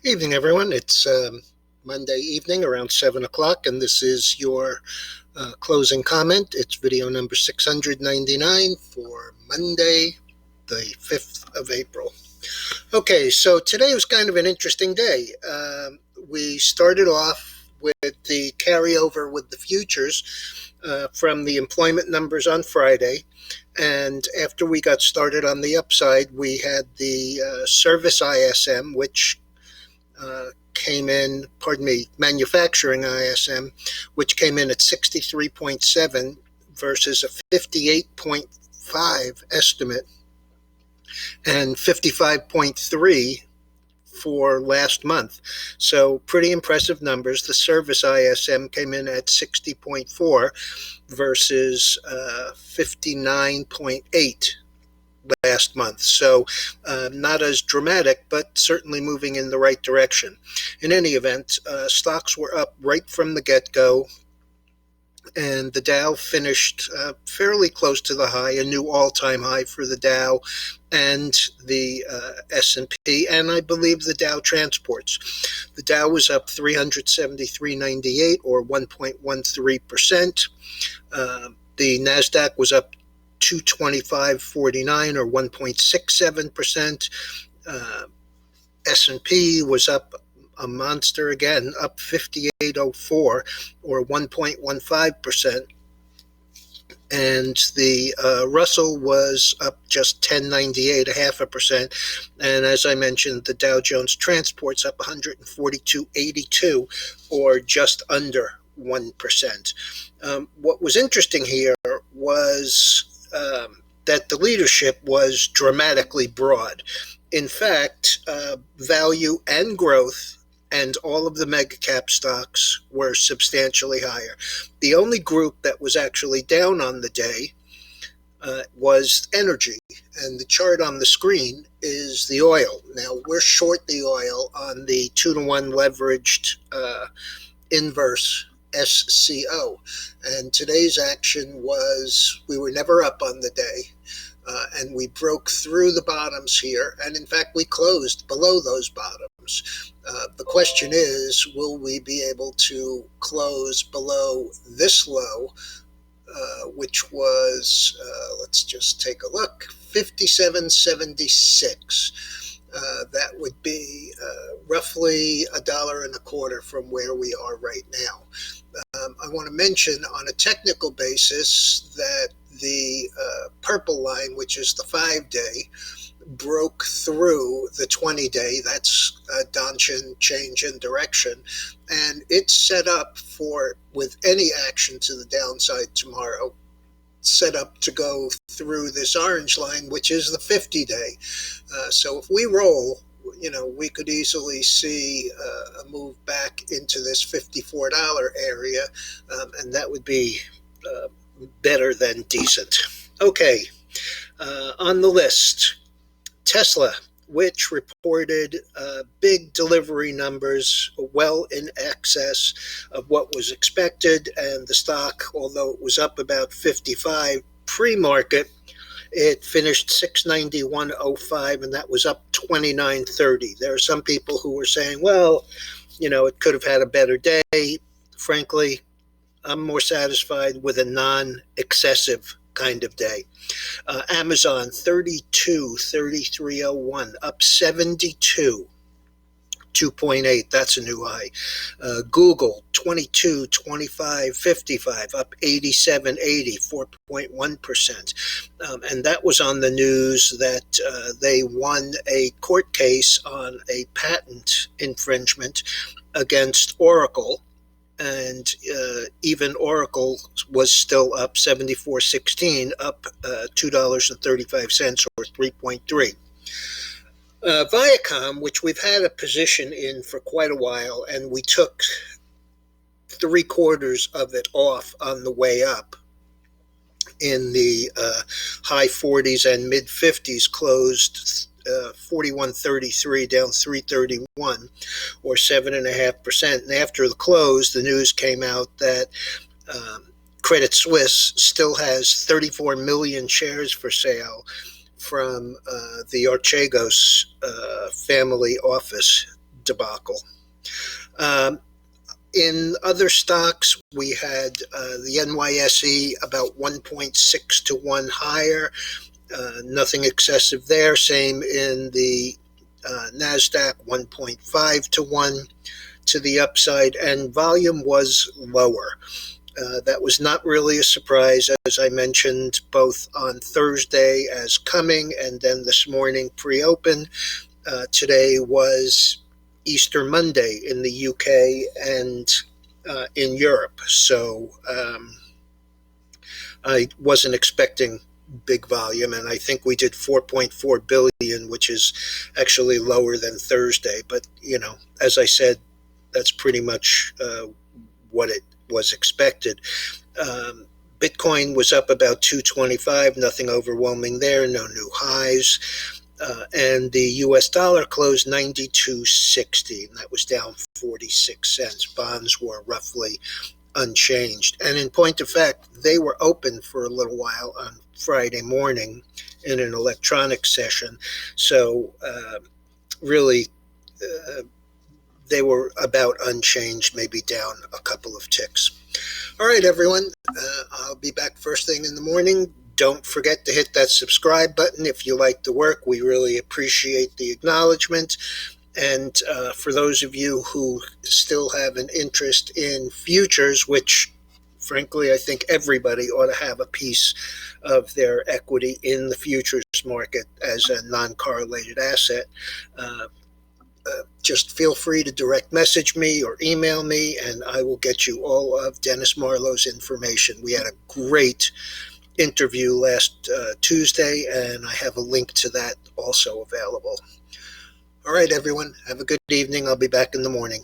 Evening, everyone. It's Monday evening around 7 o'clock, and this is your closing comment. It's video number 699 for Monday, the 5th of April. Okay, so today was kind of an interesting day. We started off with the carryover with the futures from the employment numbers on Friday. And after we got started on the upside, we had the service ISM, which came in, manufacturing ISM, which came in at 63.7 versus a 58.5 estimate and 55.3 for last month. So pretty impressive numbers. The service ISM came in at 60.4 versus 59.8 last month. So not as dramatic, but certainly moving in the right direction. In any event, stocks were up right from the get-go, and the Dow finished fairly close to the high, a new all-time high for the Dow and the S&P, and I believe the Dow transports. The Dow was up 373.98 or 1.13%. The NASDAQ was up 225.49 or 1.67%. S&P was up a monster again, up 58.04 or 1.15%. And the Russell was up just 10.98, 0.5%. And as I mentioned, the Dow Jones Transport's up 142.82 or just under 1%. What was interesting here was that the leadership was dramatically broad. In fact, value and growth and all of the MEGACAP stocks were substantially higher. The only group that was actually down on the day was energy, and the chart on the screen is the oil. Now, we're short the oil on the 2-to-1 leveraged inverse SCO, and today's action was, we were never up on the day, and we broke through the bottoms here, and in fact we closed below those bottoms. The question is, will we be able to close below this low, which was, let's just take a look, 57.76. That would be roughly $1.25 from where we are right now. I want to mention on a technical basis that the purple line, which is the 5-day, broke through the 20-day. That's a Donchian change in direction, and it's set up for, with any action to the downside tomorrow, set up to go through this orange line, which is the 50-day. So if we roll, we could easily see a move back into this $54 area, and that would be better than decent. Okay, on the list, Tesla, which reported big delivery numbers well in excess of what was expected, and the stock, although it was up about 55 pre-market, it finished 691.05, and that was up 29.30. There are some people who were saying, well, it could have had a better day. Frankly, I'm more satisfied with a non-excessive kind of day. Amazon 33.01, up 72, 2.8. That's a new high. Google 22.25.55, up 87.80, 4.1%. And that was on the news that they won a court case on a patent infringement against Oracle. And even Oracle was still up 74.16, up $2.35 or 3.3. Viacom, which we've had a position in for quite a while, and we took 3/4 of it off on the way up in the high 40s and mid 50s, closed 41.33 down 3.31 or 7.5%. And after the close, the news came out that Credit Suisse still has 34 million shares for sale from the Archegos family office debacle. In other stocks, we had the NYSE about 1.6 to 1 higher. Nothing excessive there. Same in the NASDAQ, 1.5 to 1 to the upside, and volume was lower. That was not really a surprise, as I mentioned, both on Thursday as coming and then this morning pre-open. Today was Easter Monday in the UK and in Europe, so I wasn't expecting big volume, and I think we did 4.4 billion, which is actually lower than Thursday. But as I said, that's pretty much what it was expected. Bitcoin was up about 225, nothing overwhelming there, no new highs. And the US dollar closed 92.60, and that was down 46 cents. Bonds were roughly unchanged. And in point of fact, they were open for a little while on Friday morning in an electronic session. So really, they were about unchanged, maybe down a couple of ticks. All right, everyone. I'll be back first thing in the morning. Don't forget to hit that subscribe button if you like the work. We really appreciate the acknowledgement. And for those of you who still have an interest in futures, which frankly I think everybody ought to have a piece of their equity in the futures market as a non-correlated asset, just feel free to direct message me or email me, and I will get you all of Dennis Marlowe's information. We had a great interview last Tuesday, and I have a link to that also available. All right, everyone, have a good evening. I'll be back in the morning.